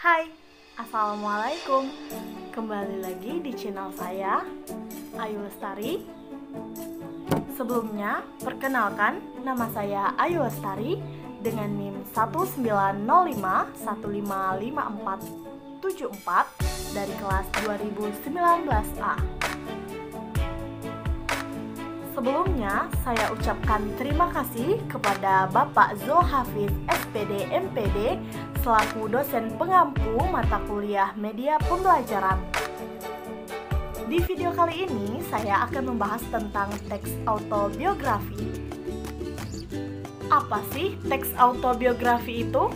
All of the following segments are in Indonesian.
Hai, Assalamualaikum. Kembali lagi di channel saya, Ayu Lestari. Sebelumnya, perkenalkan nama saya Ayu Lestari dengan NIM 1905155474 dari kelas 2019A. Sebelumnya, saya ucapkan terima kasih kepada Bapak Zulhafiz SPD MPD selaku dosen pengampu mata kuliah media pembelajaran. Di video kali ini, saya akan membahas tentang teks autobiografi. Apa sih teks autobiografi itu?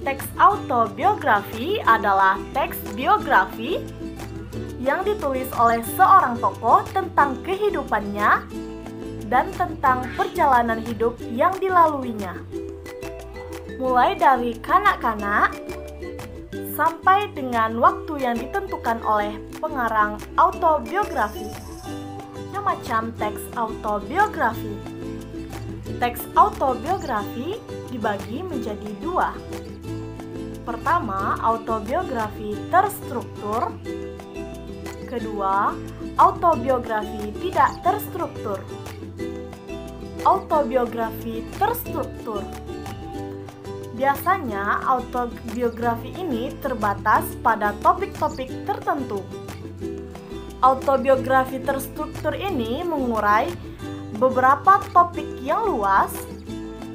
Teks autobiografi adalah teks biografi yang ditulis oleh seorang tokoh tentang kehidupannya dan tentang perjalanan hidup yang dilaluinya. Mulai dari kanak-kanak sampai dengan waktu yang ditentukan oleh pengarang autobiografi. Macam teks autobiografi. Teks autobiografi dibagi menjadi dua. Pertama, autobiografi terstruktur. Kedua, autobiografi tidak terstruktur. Autobiografi terstruktur. Biasanya autobiografi ini terbatas pada topik-topik tertentu. Autobiografi terstruktur ini mengurai beberapa topik yang luas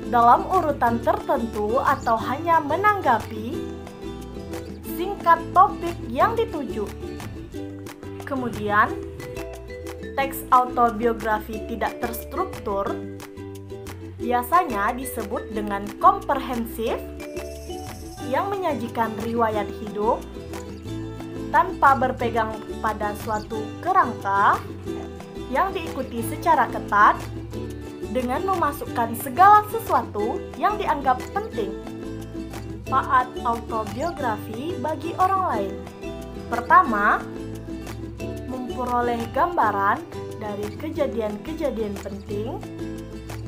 dalam urutan tertentu atau hanya menanggapi singkat topik yang dituju. Kemudian, teks autobiografi tidak terstruktur biasanya disebut dengan komprehensif yang menyajikan riwayat hidup tanpa berpegang pada suatu kerangka yang diikuti secara ketat dengan memasukkan segala sesuatu yang dianggap penting pada autobiografi bagi orang lain. Pertama, memperoleh gambaran dari kejadian-kejadian penting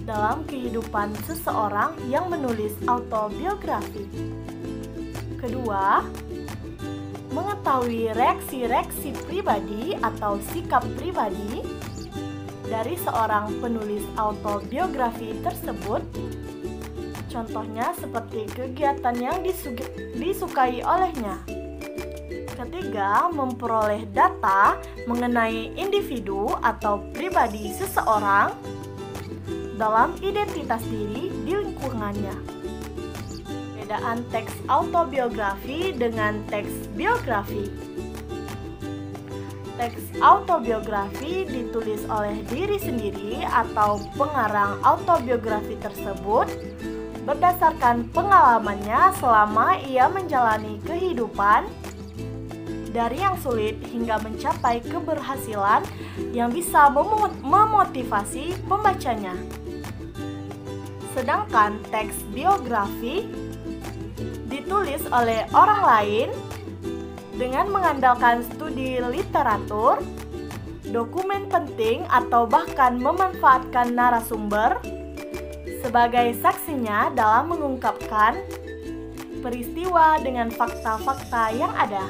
dalam kehidupan seseorang yang menulis autobiografi. Kedua, mengetahui reaksi-reaksi pribadi atau sikap pribadi dari seorang penulis autobiografi tersebut. Contohnya seperti kegiatan yang disukai olehnya. Ketiga, memperoleh data mengenai individu atau pribadi seseorang dalam identitas diri di lingkungannya. Perbedaan teks autobiografi dengan teks biografi. Teks autobiografi ditulis oleh diri sendiri atau pengarang autobiografi tersebut berdasarkan pengalamannya selama ia menjalani kehidupan dari yang sulit hingga mencapai keberhasilan yang bisa memotivasi pembacanya. Sedangkan teks biografi ditulis oleh orang lain dengan mengandalkan studi literatur, dokumen penting atau bahkan memanfaatkan narasumber sebagai saksinya dalam mengungkapkan peristiwa dengan fakta-fakta yang ada.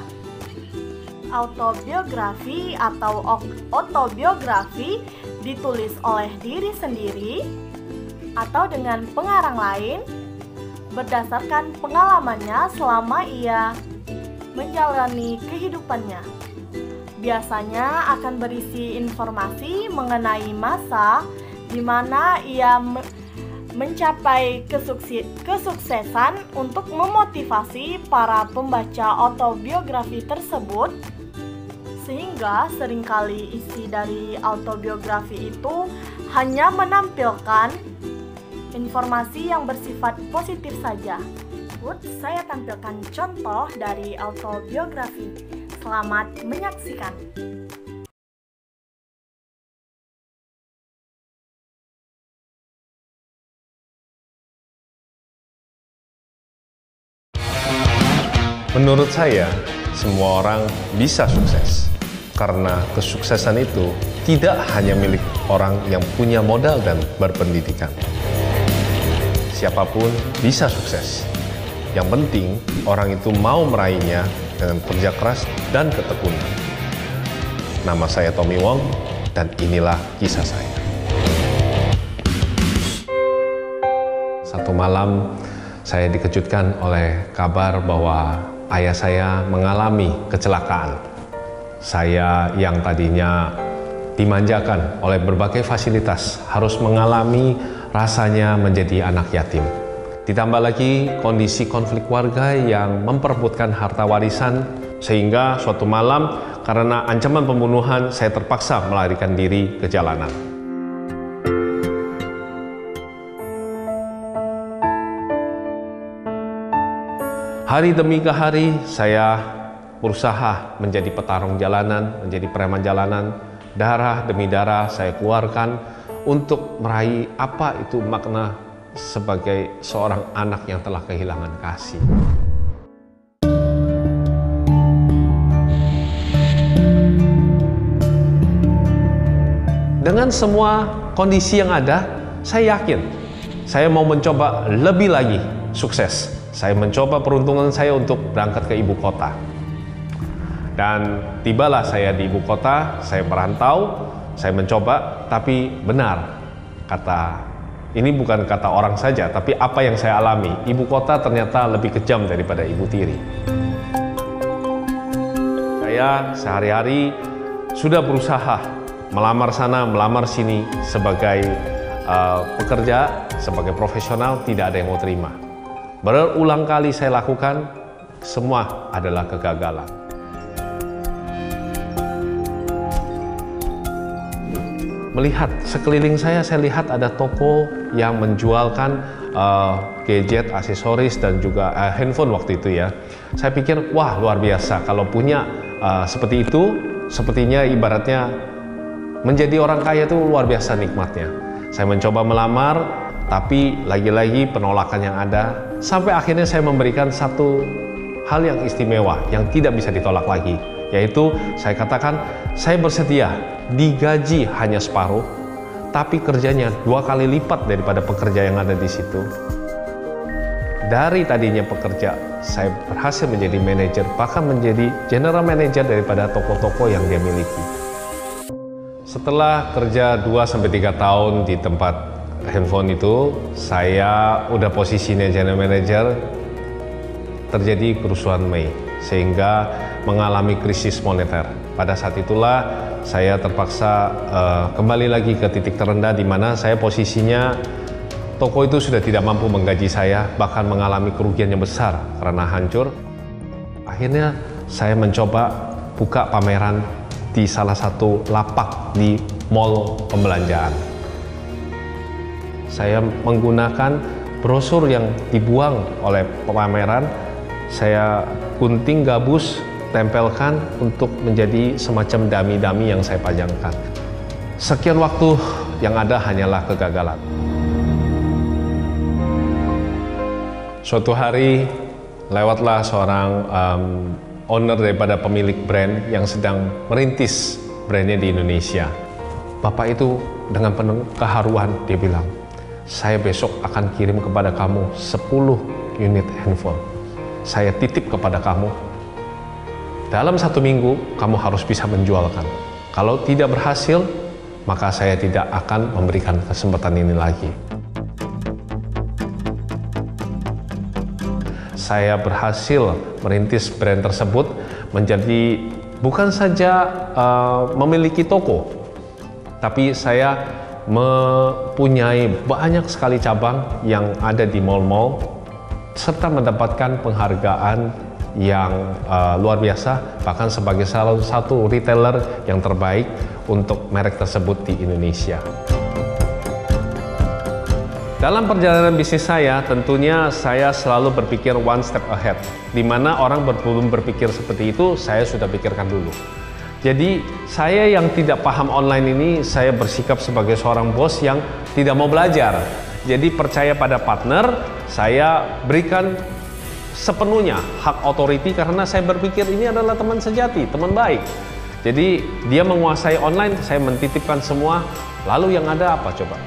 Autobiografi atau autobiografi ditulis oleh diri sendiri atau dengan pengarang lain berdasarkan pengalamannya selama ia menjalani kehidupannya. Biasanya akan berisi informasi mengenai masa di mana ia mencapai kesuksesan untuk memotivasi para pembaca autobiografi tersebut, sehingga seringkali isi dari autobiografi itu hanya menampilkan informasi yang bersifat positif saja. Saya tampilkan contoh dari autobiografi. Selamat menyaksikan. Menurut saya, semua orang bisa sukses. Karena kesuksesan itu tidak hanya milik orang yang punya modal dan berpendidikan. Siapapun bisa sukses. Yang penting orang itu mau meraihnya dengan kerja keras dan ketekunan. Nama saya Tommy Wong dan inilah kisah saya. Satu malam saya dikejutkan oleh kabar bahwa ayah saya mengalami kecelakaan. Saya yang tadinya dimanjakan oleh berbagai fasilitas harus mengalami rasanya menjadi anak yatim. Ditambah lagi kondisi konflik warga yang memperebutkan harta warisan, sehingga suatu malam karena ancaman pembunuhan saya terpaksa melarikan diri ke jalanan. Hari demi hari saya berusaha menjadi petarung jalanan, menjadi preman jalanan. Darah demi darah saya keluarkan untuk meraih apa itu makna sebagai seorang anak yang telah kehilangan kasih. Dengan semua kondisi yang ada, saya yakin saya mau mencoba lebih lagi sukses. Saya mencoba peruntungan saya untuk berangkat ke ibu kota. Dan tibalah saya di ibu kota, saya merantau, saya mencoba, tapi benar ini bukan kata orang saja, tapi apa yang saya alami. Ibu kota ternyata lebih kejam daripada ibu tiri. Saya sehari-hari sudah berusaha melamar sana, melamar sini sebagai pekerja, sebagai profesional, tidak ada yang mau terima. Berulang kali saya lakukan, semua adalah kegagalan. Melihat sekeliling saya lihat ada toko yang menjualkan gadget, aksesoris, dan juga handphone waktu itu ya. Saya pikir, wah luar biasa, kalau punya seperti itu, sepertinya ibaratnya menjadi orang kaya itu luar biasa nikmatnya. Saya mencoba melamar, tapi lagi-lagi penolakan yang ada, sampai akhirnya saya memberikan satu hal yang istimewa, yang tidak bisa ditolak lagi, yaitu saya katakan, saya bersedia digaji hanya separuh, tapi kerjanya 2 kali lipat daripada pekerja yang ada di situ. Dari tadinya pekerja, saya berhasil menjadi manajer, bahkan menjadi general manager daripada toko-toko yang dia miliki. Setelah kerja 2-3 tahun di tempat handphone itu, saya udah posisinya general manager, terjadi kerusuhan Mei, sehingga mengalami krisis moneter. Pada saat itulah saya terpaksa kembali lagi ke titik terendah, di mana saya posisinya toko itu sudah tidak mampu menggaji saya, bahkan mengalami kerugian yang besar karena hancur. Akhirnya saya mencoba buka pameran di salah satu lapak di mall pembelanjaan. Saya menggunakan brosur yang dibuang oleh pameran, saya gunting gabus, tempelkan untuk menjadi semacam dami-dami yang saya pajangkan. Sekian waktu yang ada hanyalah kegagalan. Suatu hari lewatlah seorang owner daripada pemilik brand yang sedang merintis brandnya di Indonesia. Bapak itu dengan penuh keharuan dia bilang, saya besok akan kirim kepada kamu 10 unit handphone. Saya titip kepada kamu. Dalam 1 minggu, kamu harus bisa menjualkan. Kalau tidak berhasil, maka saya tidak akan memberikan kesempatan ini lagi. Saya berhasil merintis brand tersebut menjadi bukan saja memiliki toko, tapi saya mempunyai banyak sekali cabang yang ada di mall-mall, serta mendapatkan penghargaan yang luar biasa, bahkan sebagai salah satu retailer yang terbaik untuk merek tersebut di Indonesia. Dalam perjalanan bisnis saya, tentunya saya selalu berpikir one step ahead, di mana orang belum berpikir seperti itu, saya sudah pikirkan dulu. Jadi saya yang tidak paham online ini, saya bersikap sebagai seorang bos yang tidak mau belajar. Jadi percaya pada partner, saya berikan sepenuhnya hak otoriti karena saya berpikir ini adalah teman sejati, teman baik. Jadi dia menguasai online, saya mentitipkan semua. Lalu yang ada apa coba?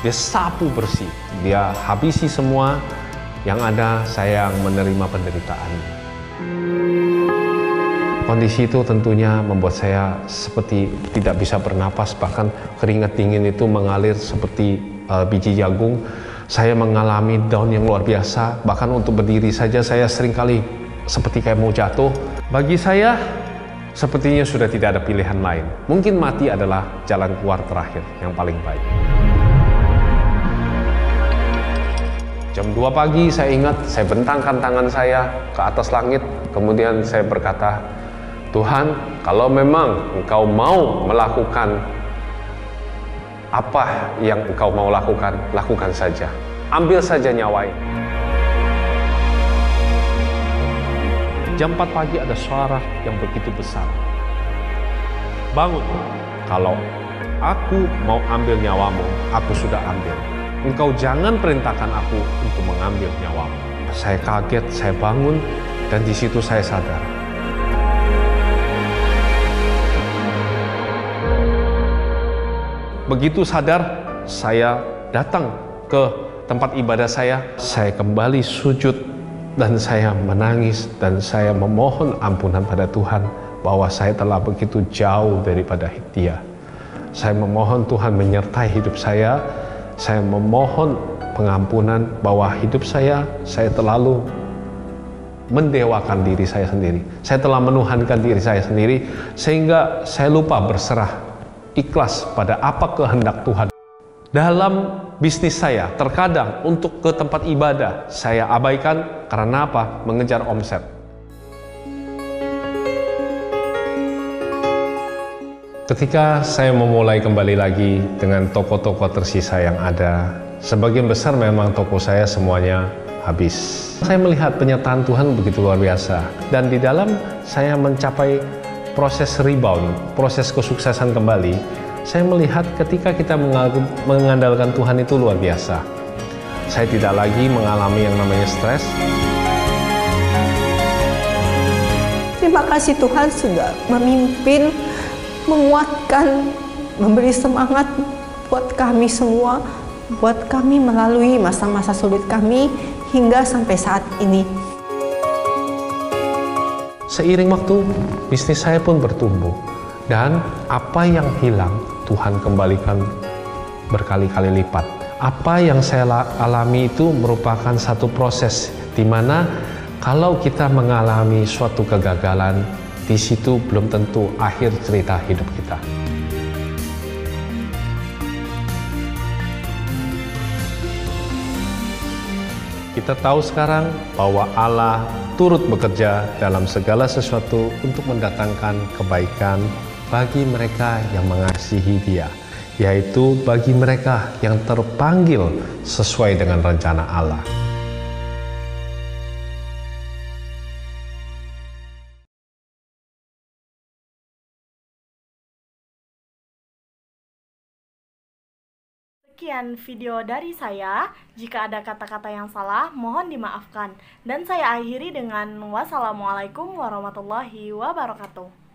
Dia sapu bersih, dia habisi semua, Yang ada saya yang menerima penderitaan. Kondisi itu tentunya membuat saya seperti tidak bisa bernapas, bahkan keringat dingin itu mengalir seperti biji jagung. Saya mengalami down yang luar biasa, bahkan untuk berdiri saja saya seringkali seperti kayak mau jatuh. Bagi saya, sepertinya sudah tidak ada pilihan lain. Mungkin mati adalah jalan keluar terakhir yang paling baik. Jam 2 pagi saya ingat, saya bentangkan tangan saya ke atas langit, kemudian saya berkata, Tuhan, kalau memang Engkau mau melakukan apa yang Engkau mau lakukan, lakukan saja. Ambil saja nyawa ini. Jam 4 pagi ada suara yang begitu besar. Bangun, kalau aku mau ambil nyawamu, aku sudah ambil. Engkau jangan perintahkan aku untuk mengambil nyawamu. Saya kaget, saya bangun, dan di situ saya sadar. Begitu sadar, saya datang ke tempat ibadah saya kembali sujud, dan saya menangis, dan saya memohon ampunan pada Tuhan bahwa saya telah begitu jauh daripada Dia. Saya memohon Tuhan menyertai hidup saya memohon pengampunan bahwa hidup saya terlalu mendewakan diri saya sendiri. Saya telah menuhankan diri saya sendiri, sehingga saya lupa berserah ikhlas pada apa kehendak Tuhan. Dalam bisnis saya, terkadang untuk ke tempat ibadah, saya abaikan karena apa? Mengejar omset. Ketika saya memulai kembali lagi dengan toko-toko tersisa yang ada, sebagian besar memang toko saya semuanya habis. Saya melihat penyertaan Tuhan begitu luar biasa, dan di dalam saya mencapai proses rebound, proses kesuksesan kembali, saya melihat ketika kita mengandalkan Tuhan itu luar biasa. Saya tidak lagi mengalami yang namanya stres. Terima kasih Tuhan sudah memimpin, menguatkan, memberi semangat buat kami semua, buat kami melalui masa-masa sulit kami hingga sampai saat ini. Seiring waktu, bisnis saya pun bertumbuh, dan apa yang hilang Tuhan kembalikan berkali-kali lipat. Apa yang saya alami itu merupakan satu proses di mana kalau kita mengalami suatu kegagalan, di situ belum tentu akhir cerita hidup kita. Kita tahu sekarang bahwa Allah turut bekerja dalam segala sesuatu untuk mendatangkan kebaikan bagi mereka yang mengasihi Dia, yaitu bagi mereka yang terpanggil sesuai dengan rencana Allah. Sekian video dari saya. Jika ada kata-kata yang salah, mohon dimaafkan. Dan saya akhiri dengan wassalamualaikum warahmatullahi wabarakatuh.